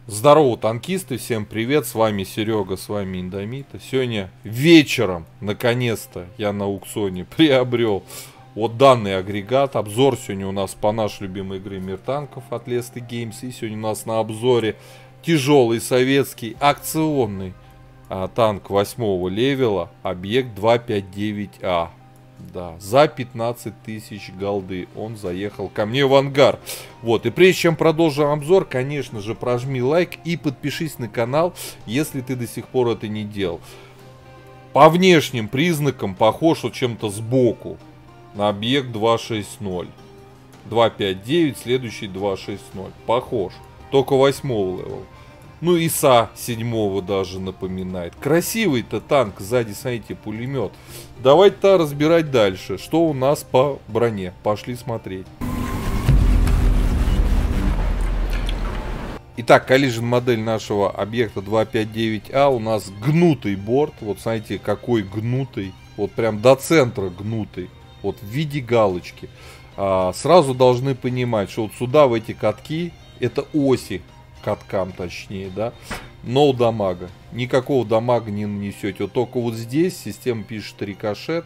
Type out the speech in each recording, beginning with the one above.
Здорово, танкисты, всем привет, с вами Серега, с вами Индомита. Сегодня вечером, наконец-то, я на аукционе приобрел вот данный агрегат. Обзор сегодня у нас по нашей любимой игре Мир танков от Lesty Games. И сегодня у нас на обзоре тяжелый советский акционный танк 8 левела, объект 259А. Да, за 15 тысяч голды он заехал ко мне в ангар. Вот, и прежде чем продолжим обзор, конечно же, прожми лайк и подпишись на канал, если ты до сих пор это не делал. По внешним признакам похож вот чем-то сбоку на объект 260. 259, следующий 260. Похож, только 8 левел. Ну и ИСа 7 даже напоминает. Красивый-то танк, сзади, смотрите, пулемет. Давайте-то разбирать дальше, что у нас по броне. Пошли смотреть. Итак, коллижен модель нашего объекта 259А. У нас гнутый борт. Вот смотрите, какой гнутый. Вот прям до центра гнутый. Вот в виде галочки. Сразу должны понимать, что вот сюда, в эти катки, это оси. Каткам точнее, да, no дамага, никакого дамага не нанесете, вот только вот здесь система пишет рикошет,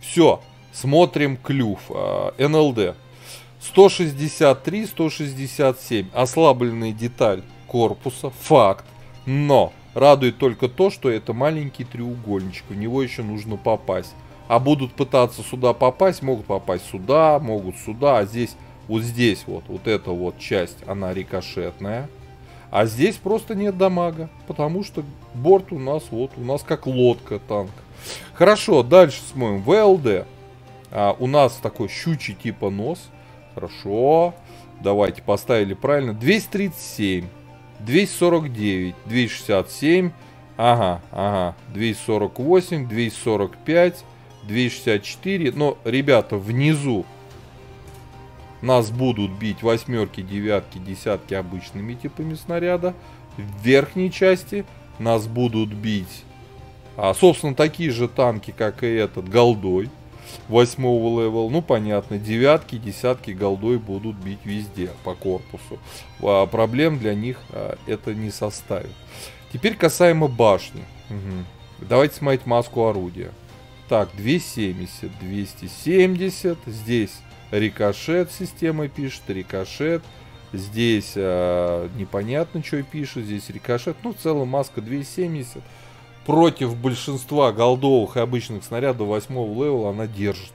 все, смотрим клюв, НЛД 163, 167, ослабленная деталь корпуса, факт, но радует только то, что это маленький треугольничек, в него еще нужно попасть, а будут пытаться сюда попасть, могут попасть сюда, могут сюда, а здесь вот здесь вот эта вот часть, она рикошетная. А здесь просто нет дамага. Потому что борт у нас как лодка танк. Хорошо, дальше смотрим. ВЛД. У нас такой щучий типа нос. Хорошо. Давайте поставили правильно. 237. 249. 267. Ага. 248. 245. 264. Но, ребята, внизу нас будут бить восьмерки, девятки, десятки обычными типами снаряда. В верхней части нас будут бить, собственно, такие же танки, как и этот, голдой 8 левел. Ну, понятно, девятки, десятки голдой будут бить везде по корпусу. Проблем для них это не составит. Теперь касаемо башни. Давайте смотреть маску орудия. Так, 270, 270. Здесь рикошет, система пишет, рикошет. Здесь непонятно, что пишет. Здесь рикошет. Ну, в целом маска 270. Против большинства голдовых и обычных снарядов 8 левела она держит.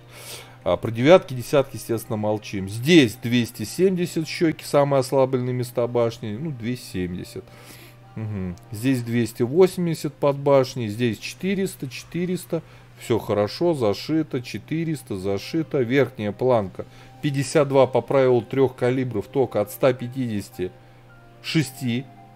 Про девятки, десятки, естественно, молчим. Здесь 270 щеки, самые ослабленные места башни. Ну, 270. Здесь 280 под башней. Здесь 400, 400. Все хорошо, зашито, 400, зашито. Верхняя планка 52 по правилу 3 калибров, только от 156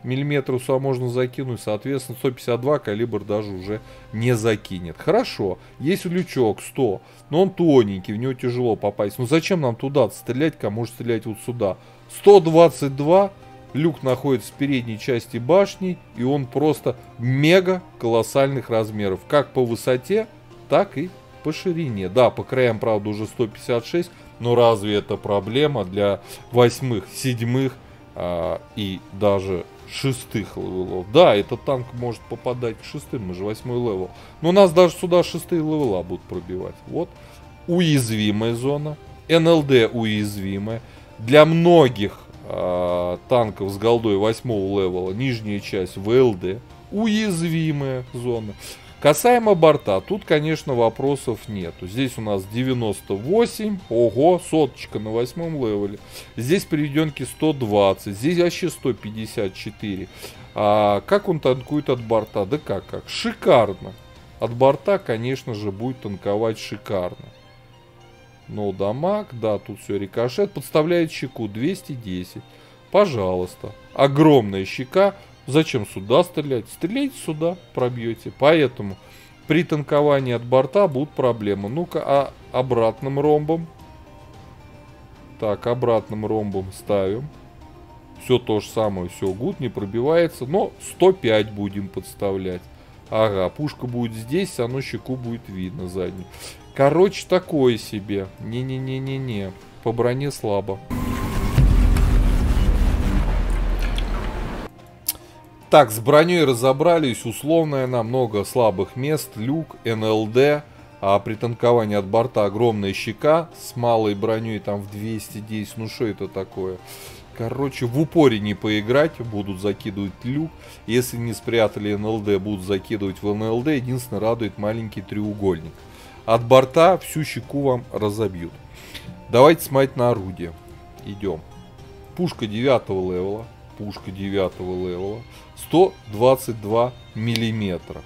миллиметров сюда можно закинуть. Соответственно, 152 калибр даже уже не закинет. Хорошо, есть лючок 100, но он тоненький, в него тяжело попасть. Ну зачем нам туда стрелять, кому может стрелять вот сюда? 122. Люк находится в передней части башни, и он просто мега колоссальных размеров. Как по высоте, так и по ширине. Да, по краям, правда, уже 156, но разве это проблема для 8-х, 7-х и даже 6-х левелов? Да, этот танк может попадать к 6-м, мы же 8-й левел. Но у нас даже сюда 6-е левела будут пробивать. Вот, уязвимая зона, НЛД уязвимая. Для многих танков с голдой 8 левела нижняя часть ВЛД уязвимая зона. Касаемо борта, тут, конечно, вопросов нету. Здесь у нас 98, ого, соточка на 8 левеле. Здесь приведенки 120, здесь вообще 154. Как он танкует от борта? Да как? Шикарно. От борта, конечно же, будет танковать шикарно. No дамаг, да, тут все рикошет. Подставляет щеку 210. Пожалуйста. Огромная щека. Зачем сюда стрелять? Стреляйте сюда, пробьете. Поэтому при танковании от борта будут проблемы. Ну-ка, обратным ромбом. Так, обратным ромбом ставим. Все то же самое, все гуд, не пробивается. Но 105 будем подставлять. Ага, пушка будет здесь, все равно щеку будет видно заднюю. Короче, такое себе. Не-не-не-не-не. По броне слабо. Так, с броней разобрались. Условная она, много слабых мест. Люк, НЛД. А при танковании от борта огромная щека с малой броней там в 210. Ну что это такое? Короче, в упоре не поиграть. Будут закидывать люк. Если не спрятали НЛД, будут закидывать в НЛД. Единственное, радует маленький треугольник. От борта всю щеку вам разобьют. Давайте смотреть на орудие. Идем. Пушка 9 левела. Пушка 9 левела. 122 миллиметра.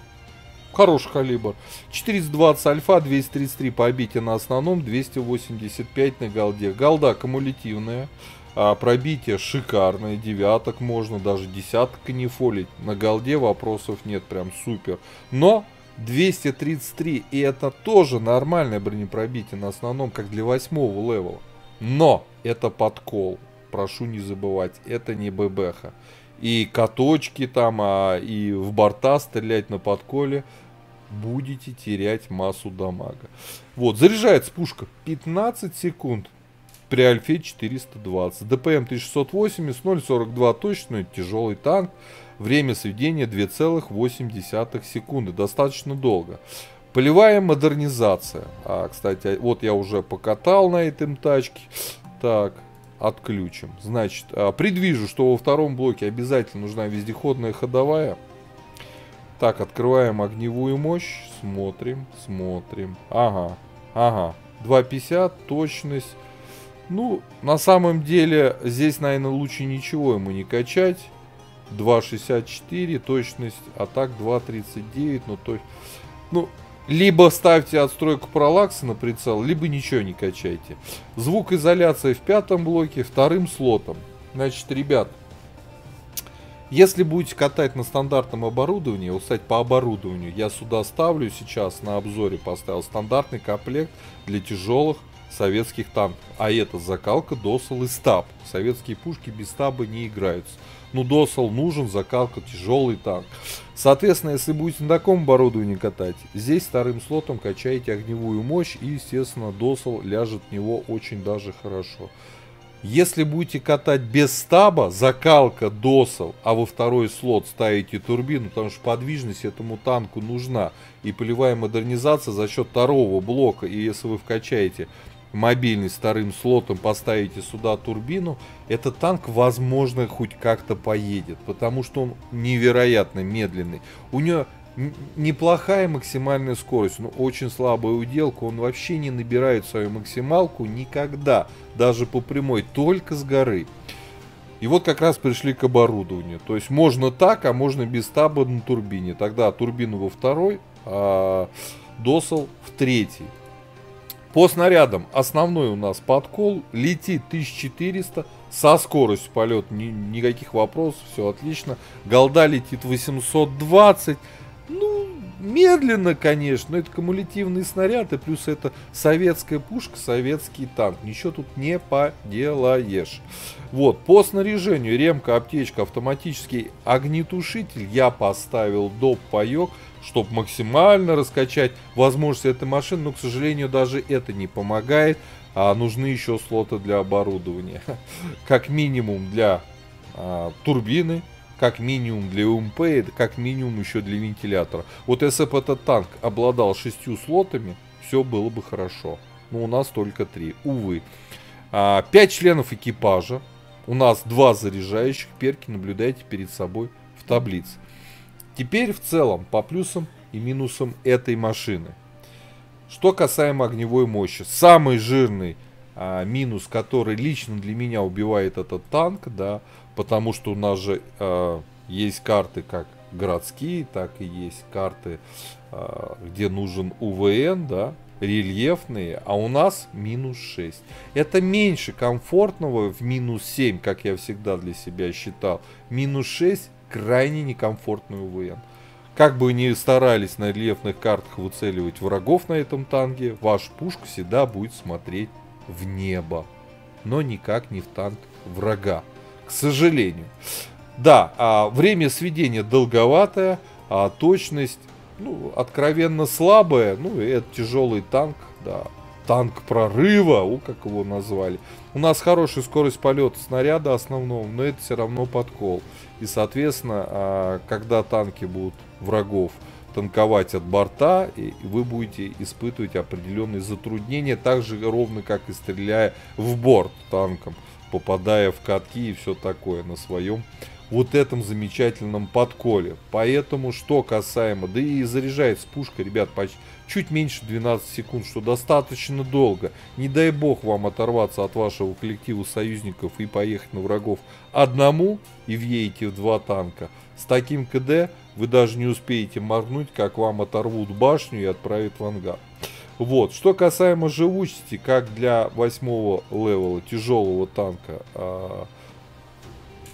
Хороший калибр. 420 альфа, 233 по обите на основном, 285 на голде. Голда кумулятивная. Пробитие шикарное. Девяток можно, даже десяток не фолить. На голде вопросов нет, прям супер. Но 233, и это тоже нормальное бронепробитие на основном, как для 8 левела. Но это подкол. Прошу не забывать, это не ББХа. И каточки там, и в борта стрелять на подколе будете терять массу дамага. Вот, заряжается пушка 15 секунд при альфе 420. ДПМ 1680, 0,42 точно, тяжелый танк. Время сведения 2,8 секунды. Достаточно долго. Полевая модернизация. Кстати, вот я уже покатал на этом тачке. Так, отключим. Значит, предвижу, что во втором блоке обязательно нужна вездеходная ходовая. Так, открываем огневую мощь. Смотрим, смотрим. Ага, ага. 2,50, точность. Ну, на самом деле, здесь, наверное, лучше ничего ему не качать. 2,64, точность, а так 2,39, ну, либо ставьте отстройку параллакса на прицел, либо ничего не качайте. Звукоизоляция в пятом блоке, вторым слотом. Значит, ребят, если будете катать на стандартном оборудовании, вот, кстати, по оборудованию, я сюда ставлю сейчас на обзоре, поставил стандартный комплект для тяжелых советских танков. А это закалка, досал и стаб. Советские пушки без стаба не играются. Ну, досал нужен, закалка, тяжелый танк. Соответственно, если будете на таком оборудовании катать, здесь вторым слотом качаете огневую мощь, и, естественно, досал ляжет в него очень даже хорошо. Если будете катать без стаба, закалка, досал, а во второй слот ставите турбину, потому что подвижность этому танку нужна, и полевая модернизация за счет второго блока, и если вы вкачаете мобильный с вторым слотом, поставите сюда турбину, этот танк, возможно, хоть как-то поедет, потому что он невероятно медленный. У него неплохая максимальная скорость, но очень слабая уделка, он вообще не набирает свою максималку никогда, даже по прямой, только с горы. И вот как раз пришли к оборудованию, то есть можно так, а можно без стаба на турбине, тогда турбину во второй, а досал в третий. По снарядам основной у нас подкол, летит 1400, со скоростью полета никаких вопросов, все отлично. Голда летит 820, ну, медленно, конечно, но это кумулятивный снаряд, и плюс это советская пушка, советский танк, ничего тут не поделаешь. Вот, по снаряжению, ремка, аптечка, автоматический огнетушитель я поставил доп. Паёк, чтобы максимально раскачать возможности этой машины, но, к сожалению, даже это не помогает, а нужны еще слоты для оборудования. Как минимум для турбины, как минимум для УМП, и как минимум еще для вентилятора. Вот если бы этот танк обладал 6 слотами, все было бы хорошо. Но у нас только 3, увы. 5 членов экипажа, у нас 2 заряжающих, перки наблюдайте перед собой в таблице. Теперь в целом по плюсам и минусам этой машины. Что касаемо огневой мощи. Самый жирный минус, который лично для меня убивает этот танк, да, потому что у нас же есть карты как городские, так и есть карты, где нужен УВН, да, рельефные, а у нас минус 6. Это меньше комфортного в минус 7, как я всегда для себя считал. Минус 6 крайне некомфортный УВН. Как бы ни старались на рельефных картах выцеливать врагов на этом танке, ваша пушка всегда будет смотреть в небо, но никак не в танк врага, к сожалению. Да, время сведения долговатое, точность, ну, откровенно слабая, ну, это тяжелый танк, да. танк прорыва, как его назвали. У нас хорошая скорость полета снаряда основного, но это все равно подкол. И, соответственно, когда танки будут врагов танковать от борта, и вы будете испытывать определенные затруднения, так же ровно как и стреляя в борт танком, попадая в катки и все такое на своем вот этом замечательном подколе. Поэтому, что касаемо, да и заряжается пушка, ребят, почти чуть меньше 12 секунд, что достаточно долго. Не дай бог вам оторваться от вашего коллектива союзников и поехать на врагов одному и въедете в 2 танка. С таким КД вы даже не успеете моргнуть, как вам оторвут башню и отправят в ангар. Вот. Что касаемо живучести, как для 8-го левела тяжелого танка,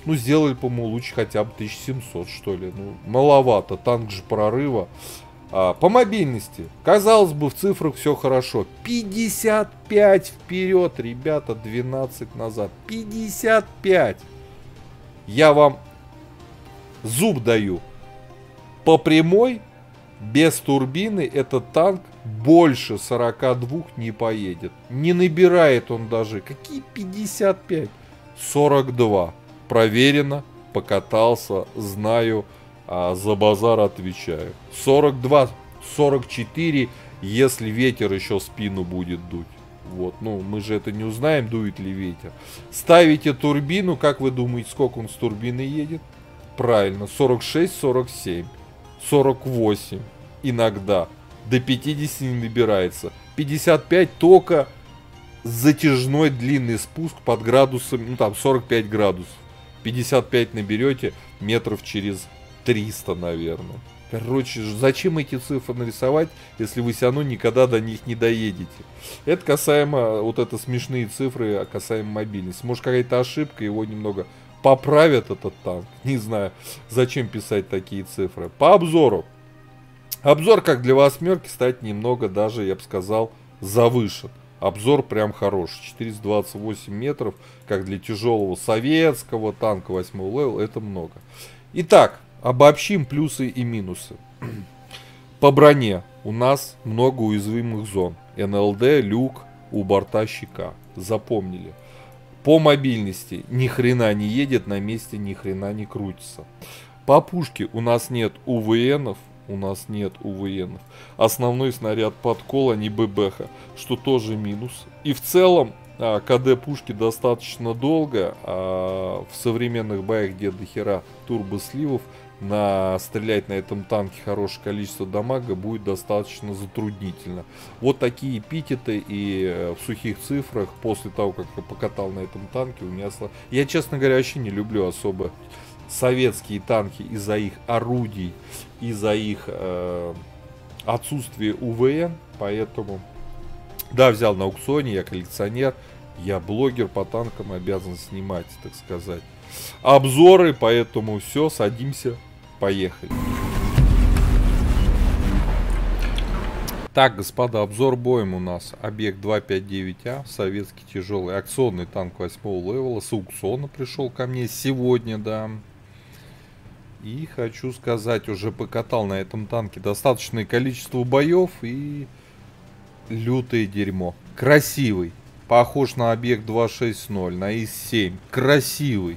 сделали, по-моему, лучше хотя бы 1700, что ли. Маловато, танк же прорыва. По мобильности, казалось бы, в цифрах все хорошо. 55 вперед, ребята, 12 назад. 55. Я вам зуб даю. По прямой, без турбины, этот танк больше 42 не поедет. Не набирает он даже. Какие 55? 42. Проверено, покатался, знаю. За базар отвечаю. 42, 44, если ветер еще в спину будет дуть. Вот, мы же это не узнаем, дует ли ветер. Ставите турбину, как вы думаете, сколько он с турбины едет? Правильно, 46, 47, 48 иногда. До 50 не набирается. 55 только затяжной длинный спуск под градусом, 45 градусов. 55 наберете метров через 300, наверное. Короче, зачем эти цифры нарисовать, если вы все равно никогда до них не доедете? Это касаемо, вот это смешные цифры, касаемо мобильности. Может, какая-то ошибка, его немного поправят, этот танк. Не знаю, зачем писать такие цифры. По обзору. Обзор, как для 8-ки, кстати, немного даже, я бы сказал, завышен. Обзор прям хороший. 428 метров, как для тяжелого советского танка 8-го левела, это много. Итак, обобщим плюсы и минусы. По броне у нас много уязвимых зон. НЛД, люк, у борта щека. Запомнили. По мобильности ни хрена не едет, на месте ни хрена не крутится. По пушке у нас нет УВНов. Основной снаряд подкола, не ББХ, что тоже минус. И в целом КД пушки достаточно долго, а в современных боях, где дохера турбосливов, стрелять на этом танке хорошее количество дамага будет достаточно затруднительно. Вот такие эпитеты, и в сухих цифрах, после того, как я покатал на этом танке, у меня... Я, честно говоря, вообще не люблю особо советские танки из-за их орудий, из-за их отсутствия УВН, поэтому... Да, взял на аукционе, я коллекционер, я блогер по танкам, обязан снимать, так сказать, обзоры, поэтому все, садимся, поехали. Так, господа, обзор боем у нас. Объект 259А, советский тяжелый акционный танк 8-го левела, с аукциона пришел ко мне сегодня, да. И хочу сказать, уже покатал на этом танке достаточное количество боев и... Лютое дерьмо. Красивый. Похож на объект 260, на ИС-7. Красивый.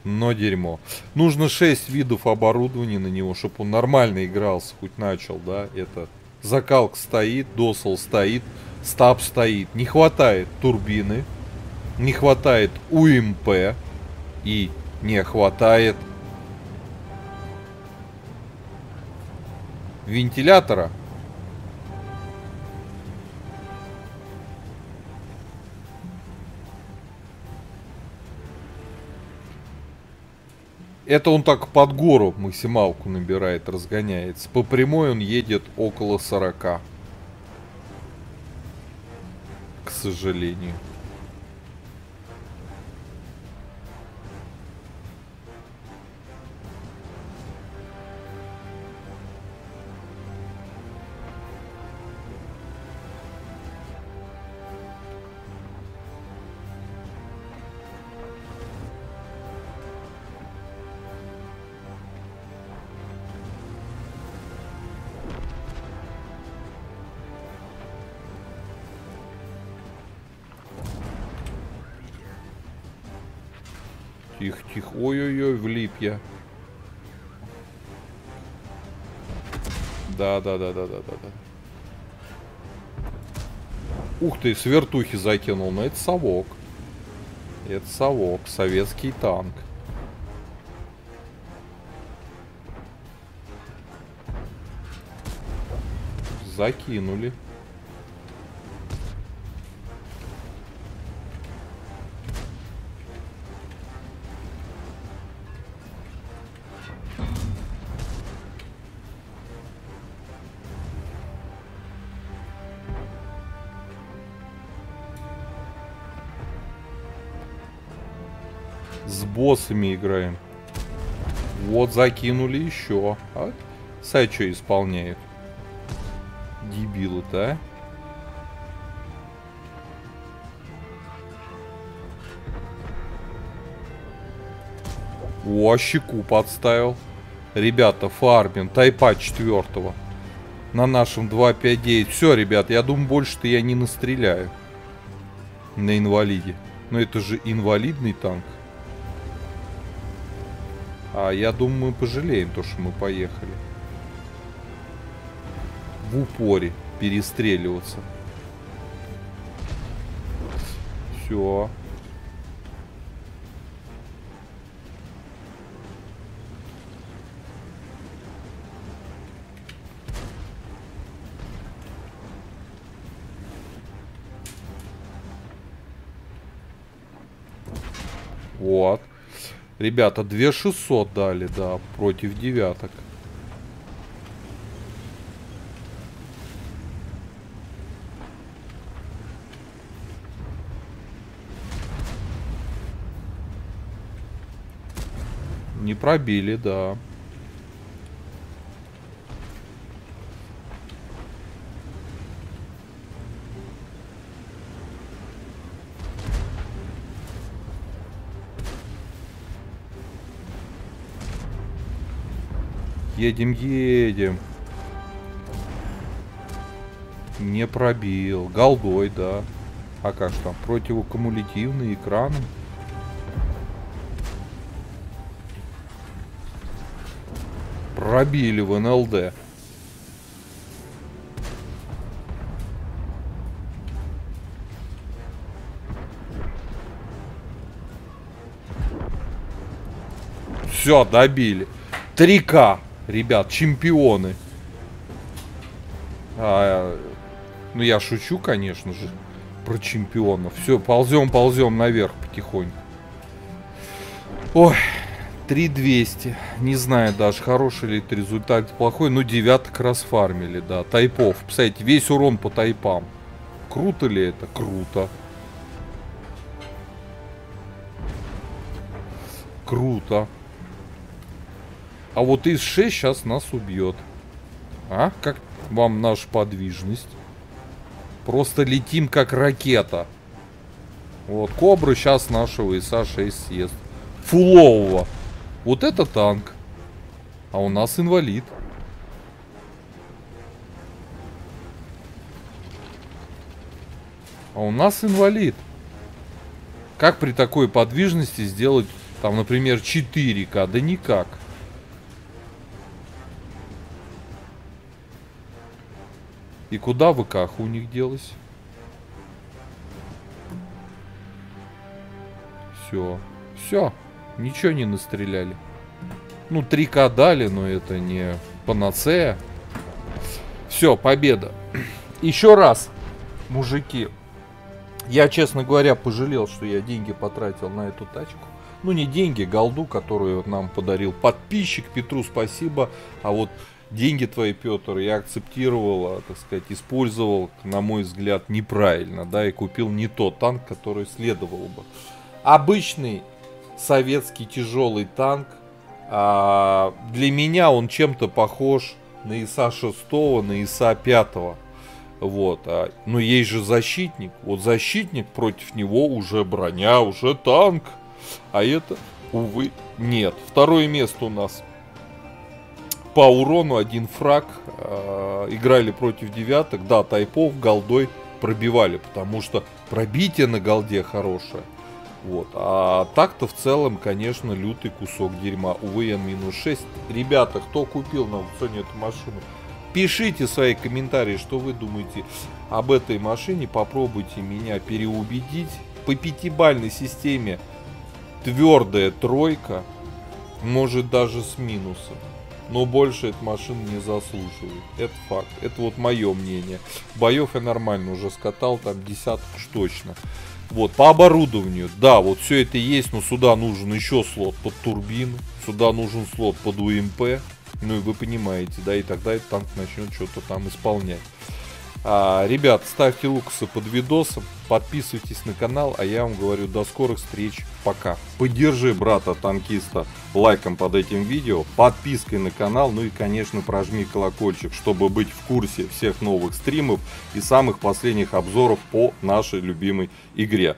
Но дерьмо. Нужно 6 видов оборудования на него, чтобы он нормально игрался, хоть начал, да. Это закалка стоит, досол стоит, стаб стоит. Не хватает турбины. Не хватает УМП. И не хватает вентилятора. Это он так под гору максималку набирает, разгоняется. По прямой он едет около 40. К сожалению. Тихо, тихо. Ой-ой-ой, влип я. Да. Ух ты, с вертухи закинул. Но это совок. Это совок. Советский танк. Закинули. С боссами играем. Вот закинули еще. А Сай что исполняет? Дебилы-то, а? О, щеку подставил. Ребята, фармим. Тайпа 4 на нашем 2.5.9. Все, ребят, я думаю, больше-то я не настреляю. На инвалиде. Но это же инвалидный танк. А я думаю, мы пожалеем то, что мы поехали. В упоре перестреливаться. Все. Вот. Ребята, 2600 дали, да, против девяток. Не пробили, да. Едем, едем. Не пробил. Голдой, да. А как же там? Противокумулятивные экраны. Пробили в НЛД. Все, добили. 3К. Ребят, чемпионы. Ну, я шучу, конечно же, про чемпионов. Все, ползем наверх потихоньку. Ой, 3200. Не знаю даже, хороший ли это результат, плохой. Ну, девяток расфармили, да. Тайпов. Представляете, весь урон по тайпам. Круто ли это? Круто. Круто. А вот ИС-6 сейчас нас убьет. А? Как вам наша подвижность? Просто летим как ракета. Вот, Кобра сейчас нашего ИСа-6 съест. Фулового. Вот это танк. А у нас инвалид. А у нас инвалид. Как при такой подвижности сделать, там, например, 4К? Да никак. И куда ВК у них делась? Все. Все. Ничего не настреляли. Ну, 3К дали, но это не панацея. Все, победа. Еще раз, мужики. Я, честно говоря, пожалел, что я деньги потратил на эту тачку. Ну, не деньги, голду, которую нам подарил подписчик. Петру спасибо. А вот деньги твои, Петр, я акцептировал, так сказать, использовал, на мой взгляд, неправильно, да, и купил не тот танк, который следовало бы. Обычный советский тяжелый танк, для меня он чем-то похож на ИСа-6, на ИСа-5. Вот, но есть же защитник. Вот защитник, против него уже броня, уже танк. А это, увы, нет. Второе место у нас по урону, 1 фраг. Играли против девяток. Да, тайпов голдой пробивали, потому что пробитие на голде хорошее. Вот. А так-то в целом, конечно, лютый кусок дерьма. Увы, N-6. Ребята, кто купил на аукционе эту машину, пишите свои комментарии, что вы думаете об этой машине. Попробуйте меня переубедить. По пятибалльной системе твердая тройка, может даже с минусом. Но больше эта машина не заслуживает. Это факт. Это вот мое мнение. Боев я нормально уже скатал, там десяток уж точно. Вот, по оборудованию, да, вот все это есть, но сюда нужен еще слот под турбину, сюда нужен слот под УМП, ну и вы понимаете, да, и тогда этот танк начнет что-то там исполнять. Ребят, ставьте лукасы под видосом, подписывайтесь на канал, а я вам говорю до скорых встреч, пока. Поддержи брата-танкиста лайком под этим видео, подпиской на канал, ну и конечно прожми колокольчик, чтобы быть в курсе всех новых стримов и самых последних обзоров по нашей любимой игре.